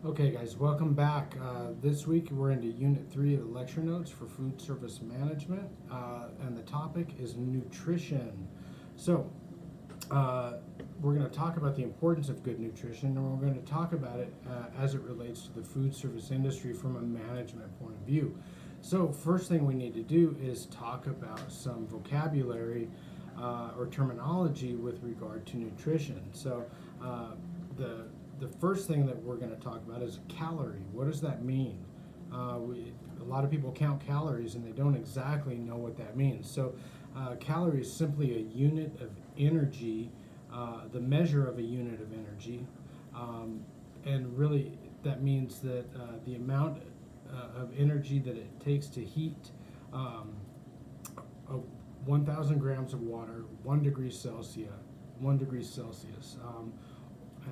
Okay, guys, welcome back. This week we're into Unit 3 of the lecture notes for food service management, and the topic is nutrition. So, we're going to talk about the importance of good nutrition, and we're going to talk about it as it relates to the food service industry from a management point of view. So, first thing we need to do is talk about some vocabulary or terminology with regard to nutrition. So, the first thing that we're going to talk about is calorie. What does that mean? A lot of people count calories and they don't exactly know what that means. So, calorie is simply a unit of energy, the measure of a unit of energy, and really that means that the amount of energy that it takes to heat 1,000 grams of water, 1 degree Celsius,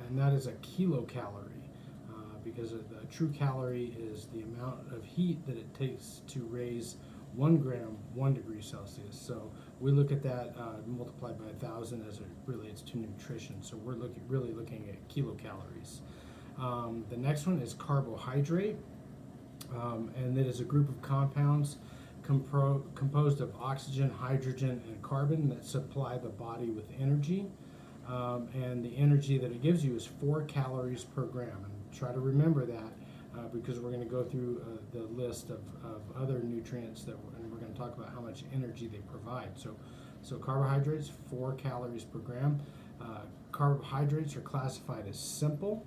and that is a kilocalorie, because the true calorie is the amount of heat that it takes to raise 1 gram, 1 degree Celsius. So we look at that multiplied by 1,000 as it relates to nutrition. So we're really looking at kilocalories. The next one is carbohydrate, and it is a group of compounds composed of oxygen, hydrogen, and carbon that supply the body with energy. And the energy that it gives you is 4 calories per gram. And try to remember that because we're going to go through the list of other nutrients and we're going to talk about how much energy they provide. So carbohydrates, 4 calories per gram. Carbohydrates are classified as simple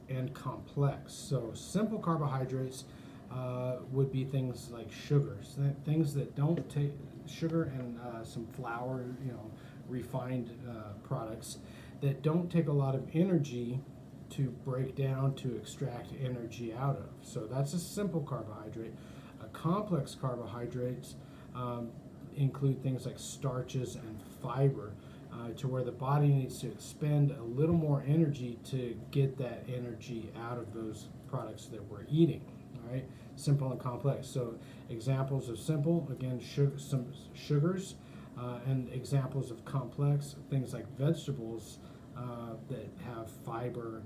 and complex. So simple carbohydrates would be things like sugars, things that don't take sugar and some flour, refined products that don't take a lot of energy to break down to extract energy out of. So that's a simple carbohydrate. Complex carbohydrates include things like starches and fiber, to where the body needs to expend a little more energy to get that energy out of those products that we're eating. All right, simple and complex. So examples of simple, again, some sugars. And examples of complex, things like vegetables that have fiber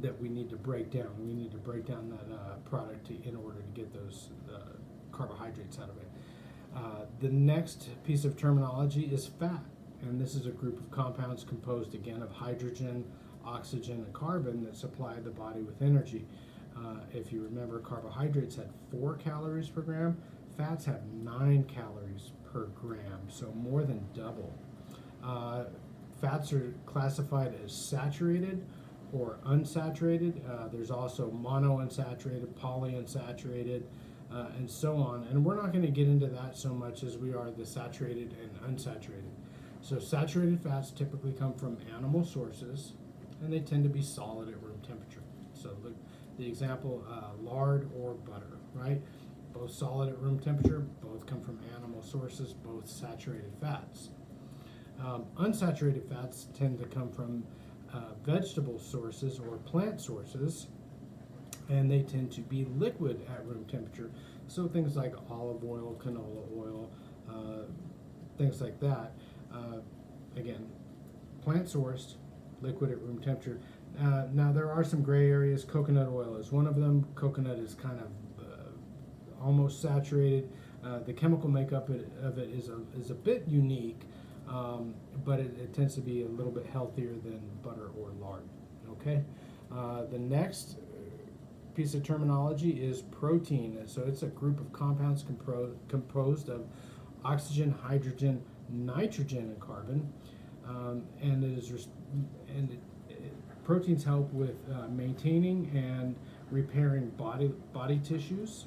that we need to break down. We need to break down that product in order to get those carbohydrates out of it. The next piece of terminology is fat, and this is a group of compounds composed again of hydrogen, oxygen, and carbon that supply the body with energy. If you remember, carbohydrates had 4 calories per gram. Fats have 9 calories per gram, so more than double. Fats are classified as saturated or unsaturated. There's also monounsaturated, polyunsaturated, and so on. And we're not going to get into that so much as we are the saturated and unsaturated. So saturated fats typically come from animal sources, and they tend to be solid at room temperature. So the example, lard or butter, right? Both solid at room temperature, both come from animal sources, both saturated fats. Unsaturated fats tend to come from vegetable sources or plant sources, and they tend to be liquid at room temperature. So things like olive oil, canola oil, things like that. Again, plant sourced, liquid at room temperature. Now there are some gray areas. Coconut oil is one of them. Coconut is kind of almost saturated. The chemical makeup of it is a bit unique, but it tends to be a little bit healthier than butter or lard. Okay. The next piece of terminology is protein. So it's a group of compounds composed of oxygen, hydrogen, nitrogen, and carbon, proteins help with maintaining and repairing body tissues.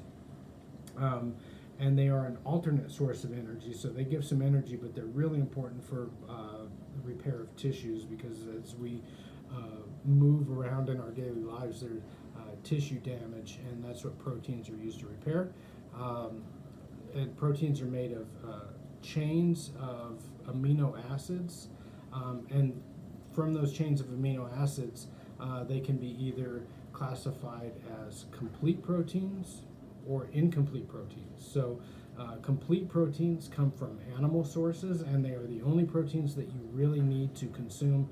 And they are an alternate source of energy, so they give some energy, but they're really important for the repair of tissues, because as we move around in our daily lives, there's tissue damage, and that's what proteins are used to repair. And proteins are made of chains of amino acids, and from those chains of amino acids, they can be either classified as complete proteins or incomplete proteins. So complete proteins come from animal sources, and they are the only proteins that you really need to consume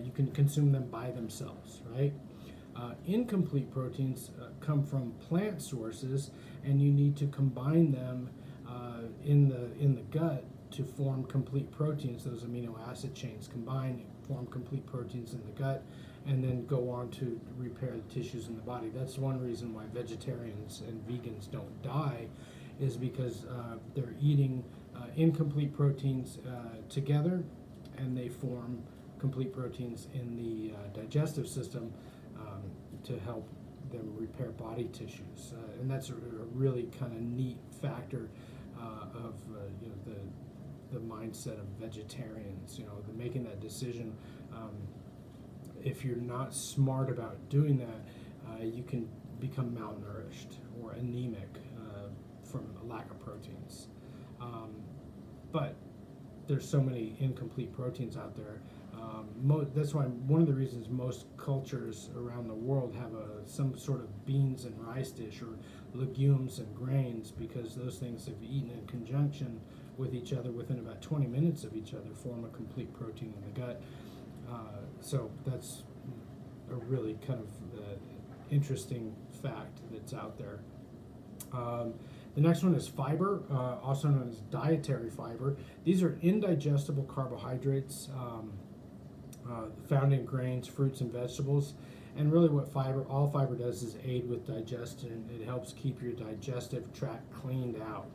you can consume them by themselves, right? Incomplete proteins come from plant sources, and you need to combine them in the gut to form complete proteins. Those amino acid chains combine, form complete proteins in the gut, and then go on to repair the tissues in the body. That's one reason why vegetarians and vegans don't die, is because they're eating incomplete proteins together, and they form complete proteins in the digestive system to help them repair body tissues. And that's a really kind of neat factor of the mindset of vegetarians. Making that decision. If you're not smart about doing that, you can become malnourished or anemic from a lack of proteins. But there's so many incomplete proteins out there. That's why one of the reasons most cultures around the world have some sort of beans and rice dish, or legumes and grains, because those things, if eaten in conjunction with each other within about 20 minutes of each other, form a complete protein in the gut. So that's a really kind of interesting fact that's out there. The next one is fiber, also known as dietary fiber. These are indigestible carbohydrates found in grains, fruits, and vegetables. And really what all fiber does is aid with digestion. It helps keep your digestive tract cleaned out.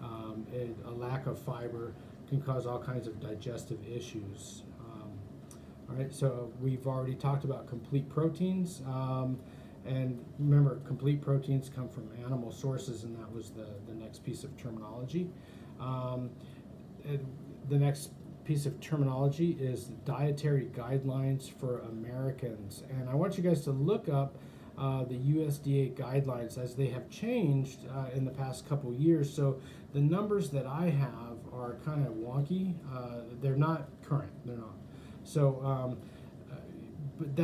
A lack of fiber can cause all kinds of digestive issues. All right, so we've already talked about complete proteins. And remember, complete proteins come from animal sources, and that was the next piece of terminology. The next piece of terminology is dietary guidelines for Americans. And I want you guys to look up the USDA guidelines, as they have changed in the past couple years. So the numbers that I have are kind of wonky. They're not current. They're not. So, but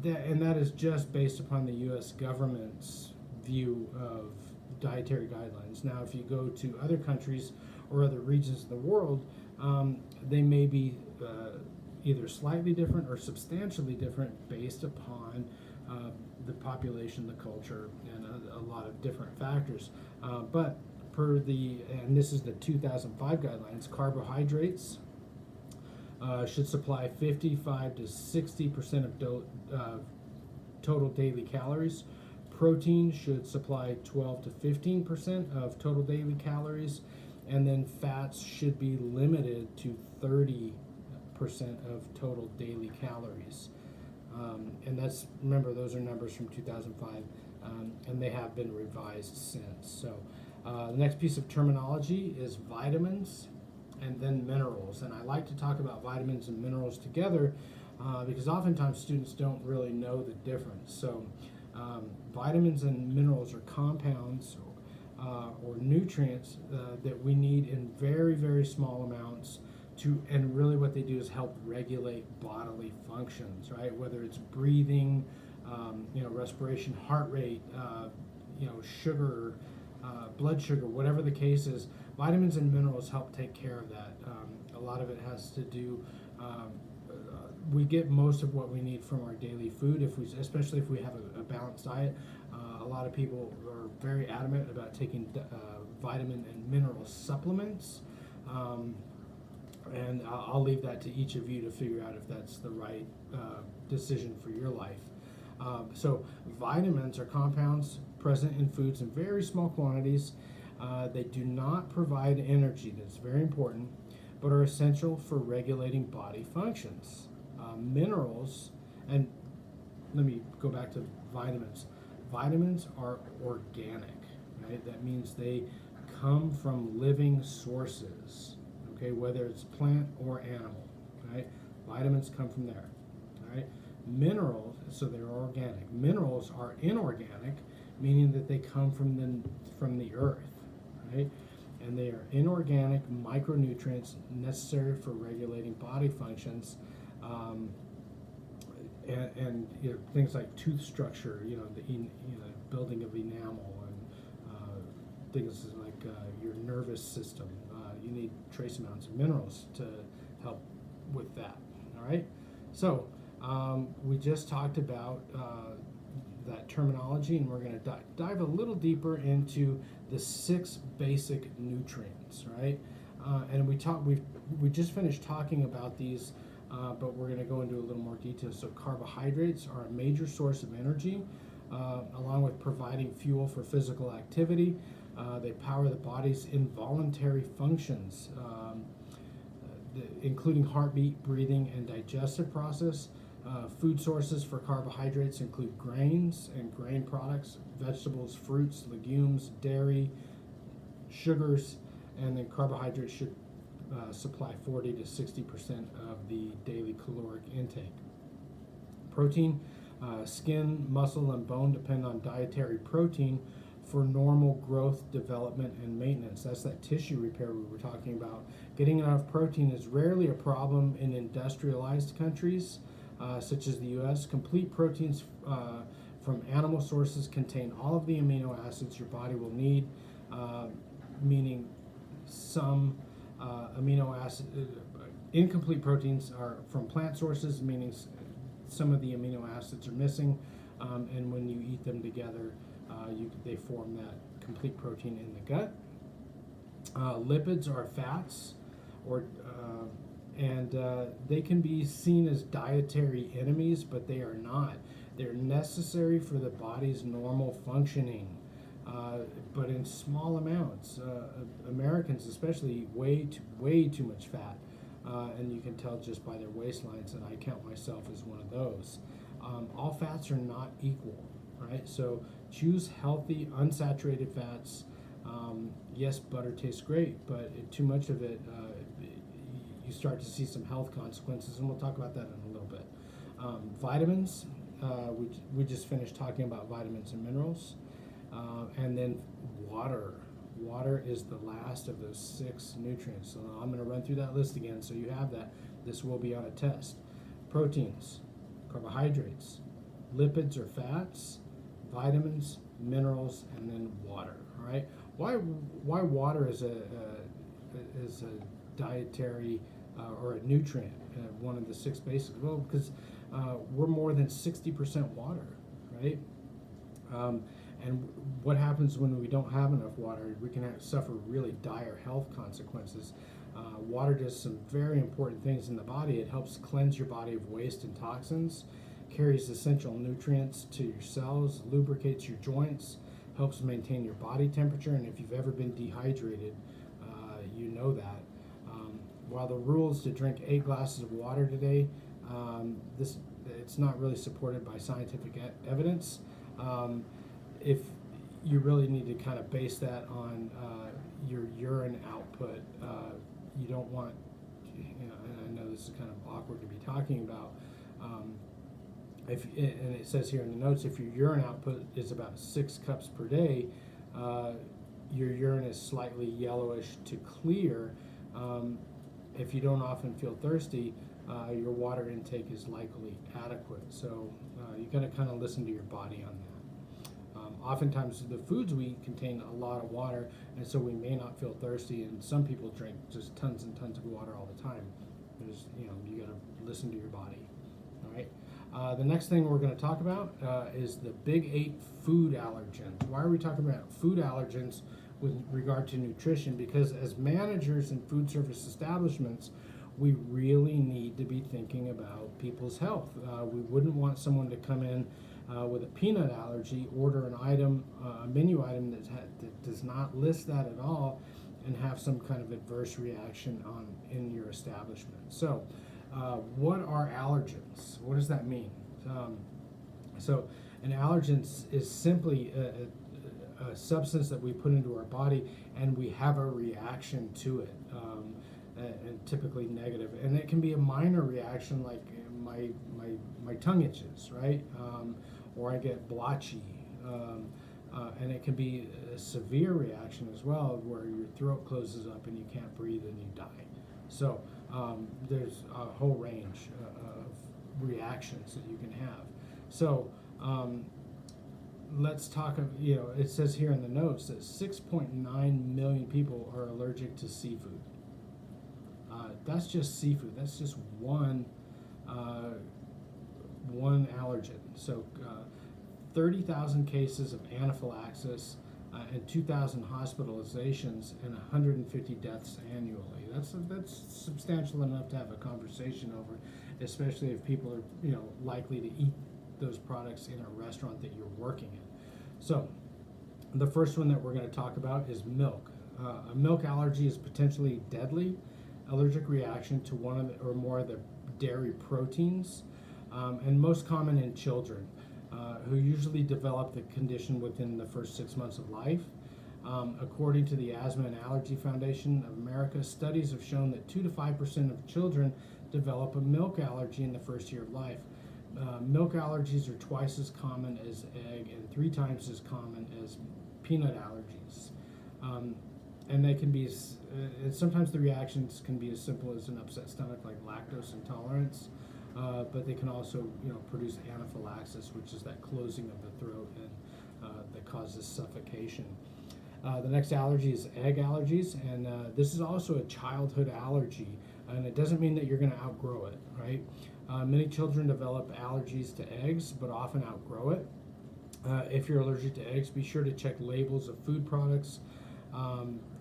that is just based upon the U.S. government's view of dietary guidelines. Now, if you go to other countries or other regions of the world, they may be either slightly different or substantially different based upon the population, the culture, and a lot of different factors. But and this is the 2005 guidelines, carbohydrates should supply 55 to 60% of total daily calories. Protein should supply 12 to 15% of total daily calories, and then fats should be limited to 30% of total daily calories. And remember, those are numbers from 2005, and they have been revised since. So the next piece of terminology is vitamins and then minerals. And I like to talk about vitamins and minerals together because oftentimes students don't really know the difference. So vitamins and minerals are compounds or nutrients that we need in very, very small amounts and really what they do is help regulate bodily functions, right? Whether it's breathing, respiration, heart rate, sugar, blood sugar, whatever the case is, vitamins and minerals help take care of that. A lot of it has to do, we get most of what we need from our daily food, especially if we have a balanced diet. A lot of people are very adamant about taking vitamin and mineral supplements. And I'll leave that to each of you to figure out if that's the right decision for your life. So vitamins are compounds present in foods in very small quantities. They do not provide energy, that's very important, but are essential for regulating body functions. Minerals, and let me go back to vitamins. Vitamins are organic, right? That means they come from living sources. Okay, whether it's plant or animal, right? Vitamins come from there, right? Minerals, so they're organic. Minerals are inorganic, meaning that they come from the earth, right? And they are inorganic micronutrients necessary for regulating body functions, and things like tooth structure, the building of enamel, and things like your nervous system. You need trace amounts of minerals to help with that, all right? So we just talked about that terminology, and we're going to dive a little deeper into the 6 basic nutrients, right? And we just finished talking about these, but we're going to go into a little more detail. So carbohydrates are a major source of energy, along with providing fuel for physical activity. They power the body's involuntary functions, including heartbeat, breathing, and digestive process. Food sources for carbohydrates include grains and grain products, vegetables, fruits, legumes, dairy, sugars, and then carbohydrates should supply 40 to 60% of the daily caloric intake. Protein, skin, muscle, and bone depend on dietary protein for normal growth, development, and maintenance. That's that tissue repair we were talking about. Getting enough protein is rarely a problem in industrialized countries, such as the U.S. Complete proteins from animal sources contain all of the amino acids your body will need, meaning some amino acid. Incomplete proteins are from plant sources, meaning some of the amino acids are missing, and when you eat them together, they form that complete protein in the gut. Lipids are fats, and they can be seen as dietary enemies, but they are not. They're necessary for the body's normal functioning, but in small amounts. Americans especially eat way too much fat, and you can tell just by their waistlines, and I count myself as one of those. All fats are not equal, right? So choose healthy, unsaturated fats. Yes, butter tastes great, but too much of it, you start to see some health consequences, and we'll talk about that in a little bit. Vitamins, we just finished talking about vitamins and minerals. And then water. Water is the last of those 6 nutrients. So I'm going to run through that list again so you have that. This will be on a test. Proteins, carbohydrates, lipids or fats, vitamins, minerals, and then water. All right. Why water is a dietary or a nutrient, one of the 6 basics? Well, because we're more than 60% water, right? And what happens when we don't have enough water? We can suffer really dire health consequences. Water does some very important things in the body. It helps cleanse your body of waste and toxins, carries essential nutrients to your cells, lubricates your joints, helps maintain your body temperature, and if you've ever been dehydrated, you know that. While the rule is to drink 8 glasses of water today, it's not really supported by scientific evidence. If you really need to kind of base that on your urine output, you don't want, and I know this is kind of awkward to be talking about, and it says here in the notes, if your urine output is about 6 cups per day, your urine is slightly yellowish to clear. If you don't often feel thirsty, your water intake is likely adequate. So you got to kind of listen to your body on that. Oftentimes the foods we eat contain a lot of water, and so we may not feel thirsty, and some people drink just tons and tons of water all the time. You got to listen to your body. All right. The next thing we're going to talk about is the big 8 food allergens. Why are we talking about food allergens with regard to nutrition? Because as managers in food service establishments, we really need to be thinking about people's health. We wouldn't want someone to come in with a peanut allergy, order an item, a menu item that does not list that at all, and have some kind of adverse reaction in your establishment. So, what are allergens? What does that mean? So, an allergen is simply a substance that we put into our body, and we have a reaction to it, and typically negative. And it can be a minor reaction, like my tongue itches, right? Or I get blotchy, and it can be a severe reaction as well, where your throat closes up and you can't breathe and you die. So there's a whole range of reactions that you can have. So let's talk. It says here in the notes that 6.9 million people are allergic to seafood. That's just seafood. That's just one one allergen. So 30,000 cases of anaphylaxis and 2,000 hospitalizations and 150 deaths annually. That's substantial enough to have a conversation over, especially if people are likely to eat those products in a restaurant that you're working in. So the first one that we're going to talk about is milk. A milk allergy is potentially deadly allergic reaction to one or more of the dairy proteins, and most common in children, who usually develop the condition within the first 6 months of life. According to the Asthma and Allergy Foundation of America, studies have shown that 2 to 5% of children develop a milk allergy in the first year of life. Milk allergies are twice as common as egg and 3 times as common as peanut allergies. And they can be, sometimes the reactions can be as simple as an upset stomach, like lactose intolerance, but they can also, produce anaphylaxis, which is that closing of the throat and that causes suffocation. The next allergy is egg allergies, and this is also a childhood allergy, and it doesn't mean that you're going to outgrow it, right? Many children develop allergies to eggs, but often outgrow it. If you're allergic to eggs, be sure to check labels of food products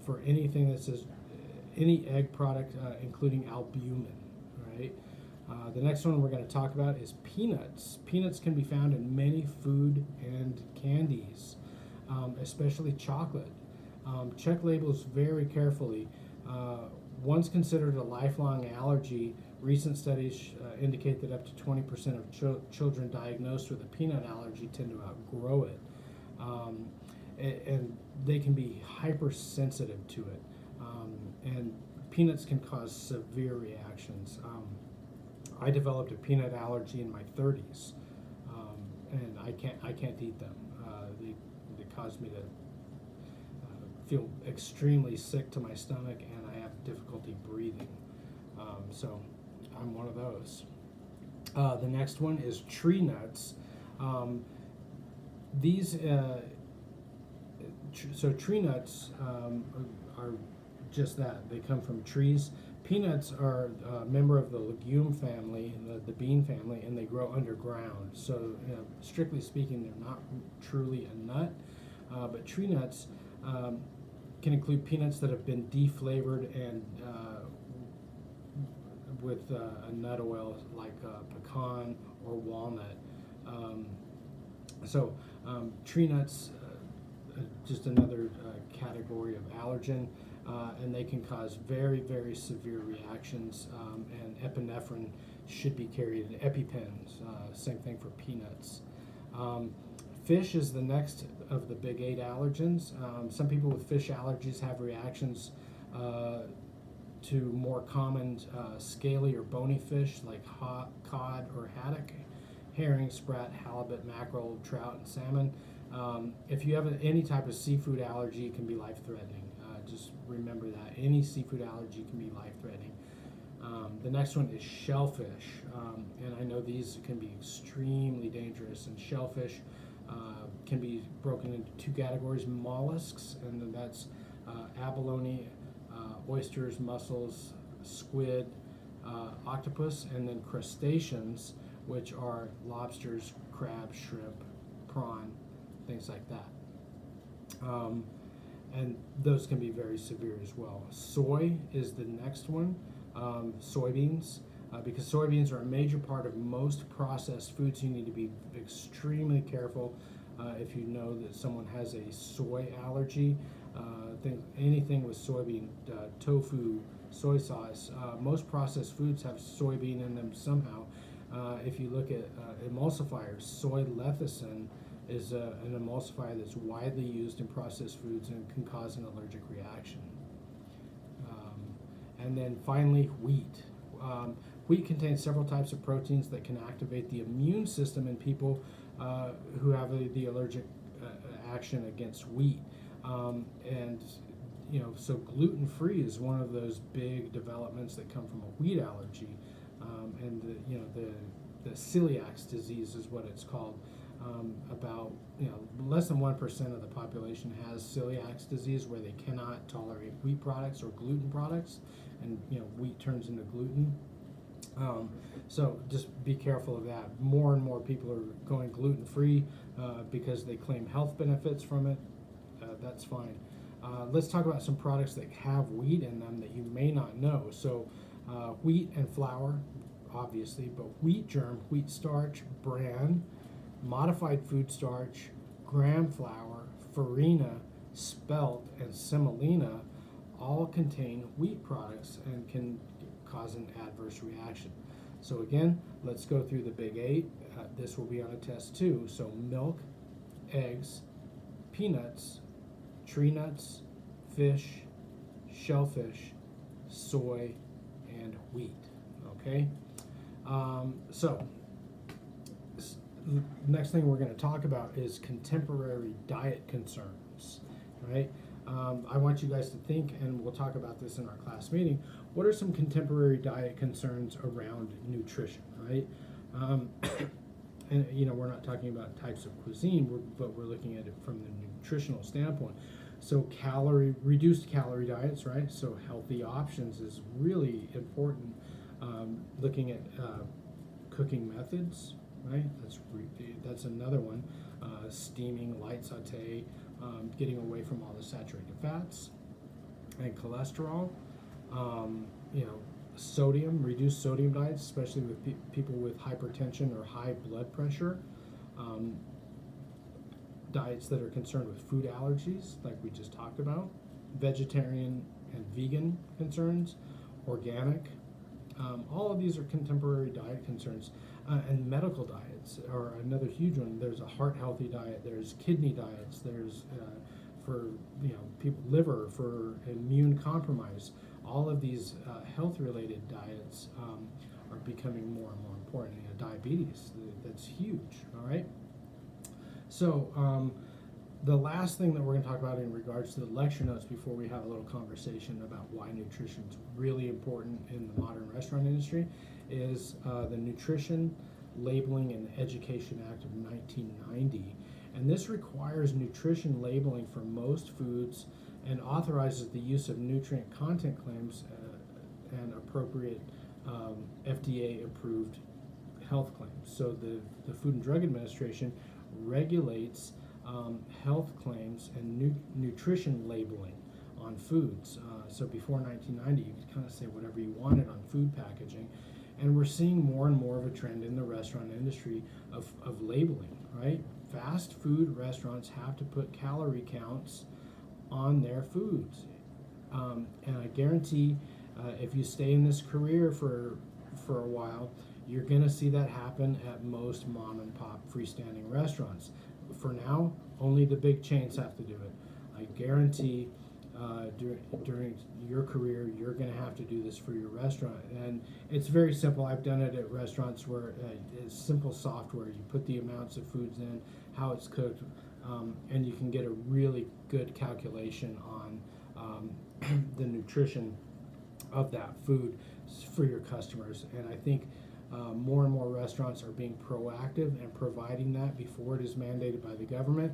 for anything that says any egg product, including albumin, right? The next one we're going to talk about is peanuts. Peanuts can be found in many food and candies, especially chocolate. Check labels very carefully. Once considered a lifelong allergy, recent studies indicate that up to 20% of children diagnosed with a peanut allergy tend to outgrow it. And they can be hypersensitive to it. And peanuts can cause severe reactions. I developed a peanut allergy in my 30s, and I can't eat them. They cause me to feel extremely sick to my stomach, and I have difficulty breathing. So I'm one of those. The next one is tree nuts. So tree nuts are just that. They come from trees. Peanuts are a member of the legume family, the bean family, and they grow underground. So, strictly speaking, they're not truly a nut. But tree nuts can include peanuts that have been deflavored and with a nut oil like pecan or walnut. Tree nuts, just another category of allergen. And they can cause very, very severe reactions, and epinephrine should be carried in EpiPens. Same thing for peanuts. Fish is the next of the big 8 allergens. Some people with fish allergies have reactions to more common scaly or bony fish like cod or haddock, herring, sprat, halibut, mackerel, trout, and salmon. If you have any type of seafood allergy, it can be life-threatening. Just remember that. Any seafood allergy can be life-threatening. The next one is shellfish. And I know these can be extremely dangerous. And shellfish can be broken into 2 categories: mollusks, and then that's abalone, oysters, mussels, squid, octopus, and then crustaceans, which are lobsters, crab, shrimp, prawn, things like that. And those can be very severe as well. Soy is the next one. Soybeans, because soybeans are a major part of most processed foods. You need to be extremely careful if you know that someone has a soy allergy. Anything with soybean, tofu, soy sauce. Most processed foods have soybean in them somehow. If you look at emulsifiers, soy lecithin is an emulsifier that's widely used in processed foods and can cause an allergic reaction. And then finally, wheat. Wheat contains several types of proteins that can activate the immune system in people who have the allergic action against wheat. So gluten-free is one of those big developments that come from a wheat allergy. And the celiac disease is what it's called. About less than 1% of the population has celiac disease, where they cannot tolerate wheat products or gluten products, and wheat turns into gluten. So just be careful of that. More and more people are going gluten-free because they claim health benefits from it. That's fine. Let's talk about some products that have wheat in them that you may not know. So wheat and flour, obviously, but wheat germ, wheat starch, bran, modified food starch, gram flour, farina, spelt, and semolina all contain wheat products and can cause an adverse reaction. So again, let's go through the big 8. This will be on a test too. So milk, eggs, peanuts, tree nuts, fish, shellfish, soy, and wheat. Okay? So next thing we're going to talk about is contemporary diet concerns, right? I want you guys to think, and we'll talk about this in our class meeting, what are some contemporary diet concerns around nutrition, right? And we're not talking about types of cuisine, but we're looking at it from the nutritional standpoint. So reduced calorie diets, right? So healthy options is really important. Looking at cooking methods, right? That's another one. Steaming, light saute, getting away from all the saturated fats and cholesterol. Sodium, reduced sodium diets, especially with people with hypertension or high blood pressure. Diets that are concerned with food allergies, like we just talked about. Vegetarian and vegan concerns. Organic. All of these are contemporary diet concerns. And medical diets are another huge one. There's a heart healthy diet. There's kidney diets. There's for people liver, for immune compromise. All of these health related diets are becoming more and more important. Diabetes, that's huge. All right. So the last thing that we're going to talk about in regards to the lecture notes before we have a little conversation about why nutrition is really important in the modern restaurant industry is the Nutrition Labeling and Education Act of 1990. And this requires nutrition labeling for most foods and authorizes the use of nutrient content claims and appropriate FDA-approved health claims. So the Food and Drug Administration regulates health claims and nutrition labeling on foods. So before 1990, you could kind of say whatever you wanted on food packaging. And we're seeing more and more of a trend in the restaurant industry of labeling, right? Fast food restaurants have to put calorie counts on their foods. And I guarantee if you stay in this career for a while, you're going to see that happen at most mom and pop freestanding restaurants. For now, only the big chains have to do it. I guarantee during your career, you're going to have to do this for your restaurant. And it's very simple. I've done it at restaurants where it's simple software. You put the amounts of foods in, how it's cooked, and you can get a really good calculation on the nutrition of that food for your customers. And I think more and more restaurants are being proactive and providing that before it is mandated by the government,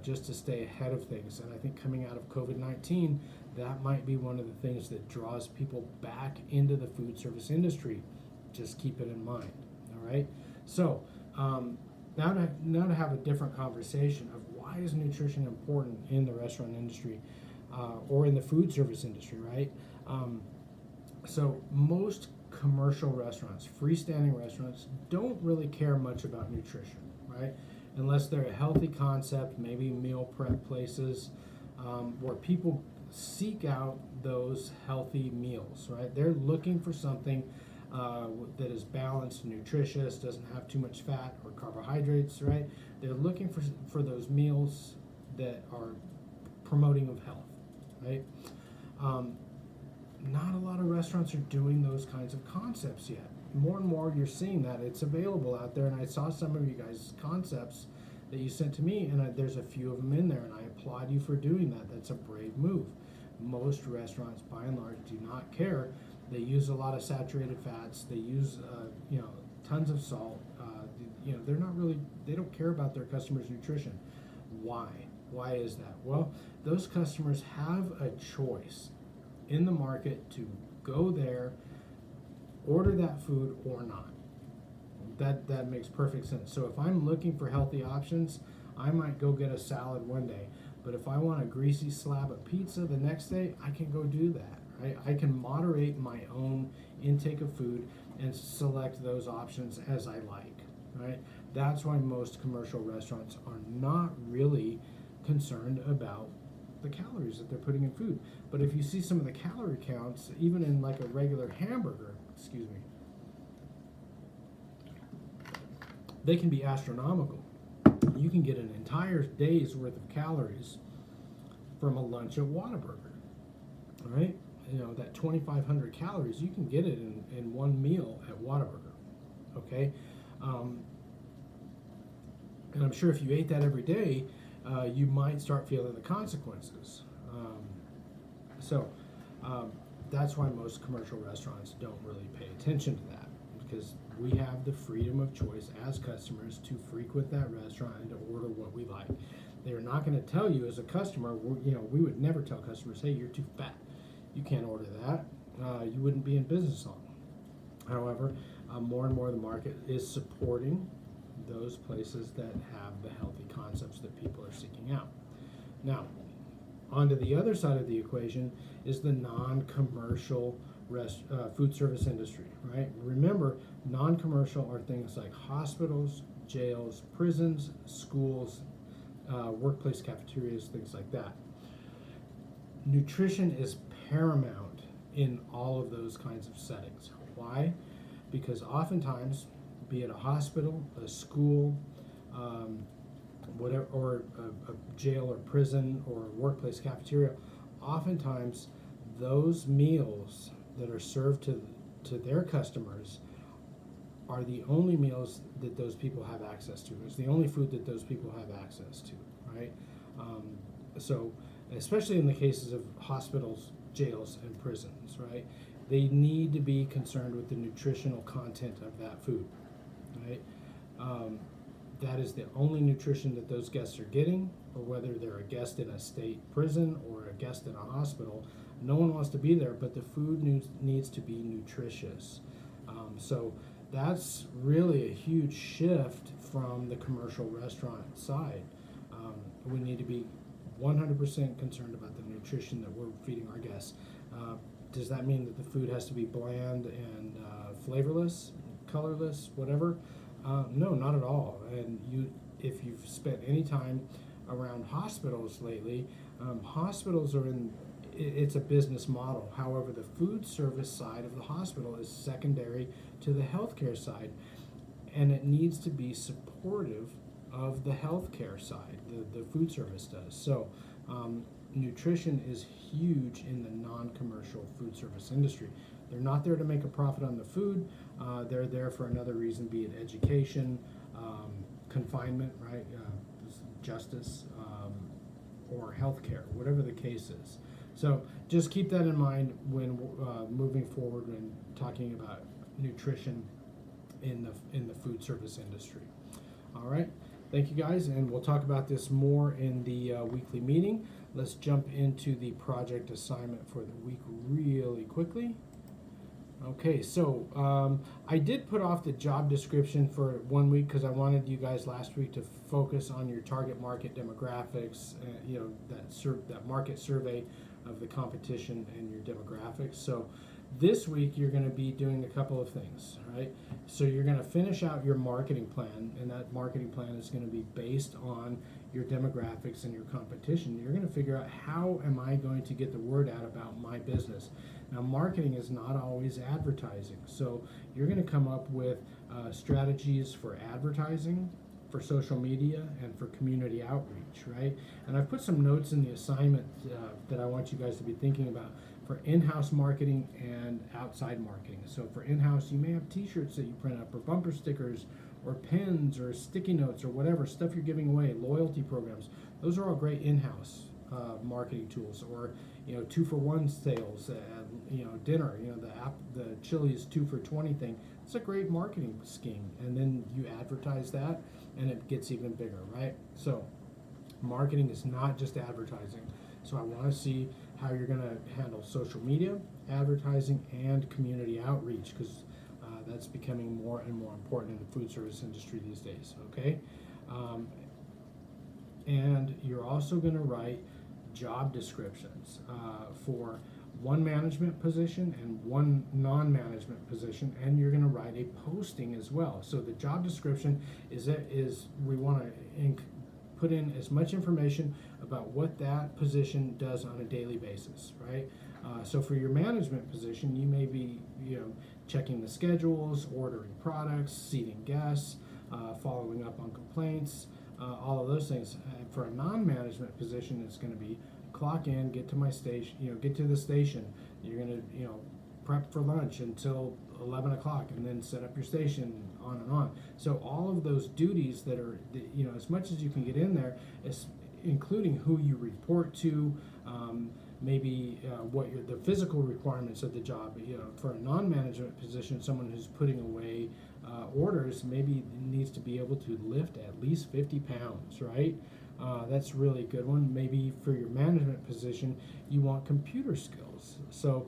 just to stay ahead of things. And I think coming out of COVID-19, that might be one of the things that draws people back into the food service industry. Just keep it in mind. All right. So now to have a different conversation of why is nutrition important in the restaurant industry or in the food service industry, right? So most commercial restaurants, freestanding restaurants, don't really care much about nutrition, right? Unless they're a healthy concept, maybe meal prep places where people seek out those healthy meals, right? They're looking for something that is balanced and nutritious, doesn't have too much fat or carbohydrates, right? They're looking for those meals that are promoting of health, right? Not a lot of restaurants are doing those kinds of concepts yet. More and more you're seeing that. It's available out there, and I saw some of you guys' concepts that you sent to me, and there's a few of them in there, and I applaud you for doing that. That's a brave move. Most restaurants, by and large, do not care. They use a lot of saturated fats. They use, tons of salt. They don't care about their customers' nutrition. Why? Why is that? Well, those customers have a choice in the market to go there order that food or not. That makes perfect sense. So if I'm looking for healthy options, I might go get a salad one day, but if I want a greasy slab of pizza the next day, I can go do that, right? I can moderate my own intake of food and select those options as I like, right? That's why most commercial restaurants are not really concerned about the calories that they're putting in food. But if you see some of the calorie counts, even in like a regular hamburger, excuse me, they can be astronomical. You can get an entire day's worth of calories from a lunch at Whataburger, right? You know, that 2,500 calories, you can get it in one meal at Whataburger, okay? And I'm sure if you ate that every day, you might start feeling the consequences. That's why most commercial restaurants don't really pay attention to that, because we have the freedom of choice as customers to frequent that restaurant and to order what we like. They're not going to tell you as a customer, we would never tell customers, hey, you're too fat. You can't order that. You wouldn't be in business long. However, more and more the market is supporting those places that have the healthy concepts that people are seeking out. Now, onto the other side of the equation is the non-commercial food service industry, right? Remember, non-commercial are things like hospitals, jails, prisons, schools, workplace cafeterias, things like that. Nutrition is paramount in all of those kinds of settings. Why? Because oftentimes, be it a hospital, a school, whatever, or a jail or prison or a workplace cafeteria, oftentimes those meals that are served to their customers are the only meals that those people have access to. It's the only food that those people have access to, right? So especially in the cases of hospitals, jails, and prisons, right? They need to be concerned with the nutritional content of that food, right? That is the only nutrition that those guests are getting, or whether they're a guest in a state prison or a guest in a hospital. No one wants to be there, but the food needs to be nutritious. So that's really a huge shift from the commercial restaurant side. We need to be 100% concerned about the nutrition that we're feeding our guests. Does that mean that the food has to be bland and flavorless, colorless, whatever? No, not at all. And if you've spent any time around hospitals lately, hospitals are it's a business model. However, the food service side of the hospital is secondary to the healthcare side, and it needs to be supportive of the healthcare side. The food service does. So nutrition is huge in the non-commercial food service industry. They're not there to make a profit on the food. They're there for another reason, be it education, confinement, right, justice, or healthcare, whatever the case is. So just keep that in mind when moving forward and talking about nutrition in the food service industry. All right, thank you guys, and we'll talk about this more in the weekly meeting. Let's jump into the project assignment for the week really quickly. Okay, so I did put off the job description for 1 week because I wanted you guys last week to focus on your target market demographics, that market survey of the competition and your demographics. So this week you're going to be doing a couple of things, right? So you're going to finish out your marketing plan, and that marketing plan is going to be based on your demographics and your competition. You're going to figure out, how am I going to get the word out about my business? Now, marketing is not always advertising, so you're going to come up with strategies for advertising, for social media, and for community outreach, right? And I've put some notes in the assignment that I want you guys to be thinking about for in-house marketing and outside marketing. So for in-house, you may have t-shirts that you print up, or bumper stickers, or pens, or sticky notes, or whatever stuff you're giving away, loyalty programs. Those are all great in-house marketing tools. Or 2-for-1 sales at dinner. The Chili's 2-for-20 thing. It's a great marketing scheme, and then you advertise that, and it gets even bigger, right? So marketing is not just advertising. So I want to see how you're going to handle social media, advertising, and community outreach, because That's becoming more and more important in the food service industry these days, okay? And you're also going to write job descriptions for one management position and one non-management position, and you're going to write a posting as well. So the job description is we want to put in as much information about what that position does on a daily basis, right? So for your management position, you may be, checking the schedules, ordering products, seating guests, following up on complaints, all of those things. For a non-management position, it's going to be clock in, get to my station, get to the station. You're going to, prep for lunch until 11 o'clock and then set up your station, on and on. So all of those duties that are, as much as you can get in there, is including who you report to, maybe what the physical requirements of the job. For a non-management position, someone who's putting away orders maybe needs to be able to lift at least 50 pounds, right? That's really a good one. Maybe for your management position, you want computer skills. So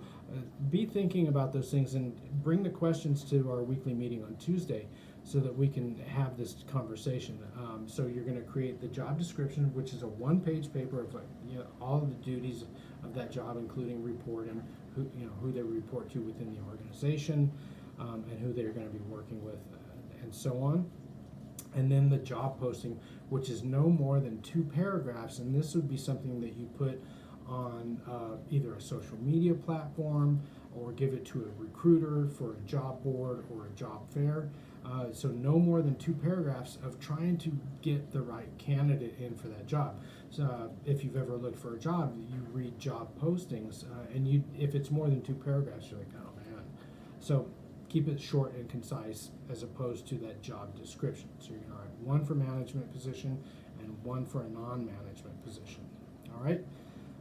be thinking about those things and bring the questions to our weekly meeting on Tuesday so that we can have this conversation. So you're going to create the job description, which is a one-page paper of all of the duties of that job, including reporting who they report to within the organization, and who they're going to be working with, and so on. And then the job posting, which is no more than 2 paragraphs, and this would be something that you put on either a social media platform or give it to a recruiter for a job board or a job fair. So no more than 2 paragraphs of trying to get the right candidate in for that job. So if you've ever looked for a job, you read job postings, and if it's more than 2 paragraphs, you're like, oh man. So keep it short and concise as opposed to that job description. So you're going to write one for management position and one for a non-management position. All right?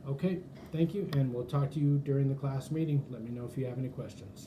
Okay, thank you, and we'll talk to you during the class meeting. Let me know if you have any questions.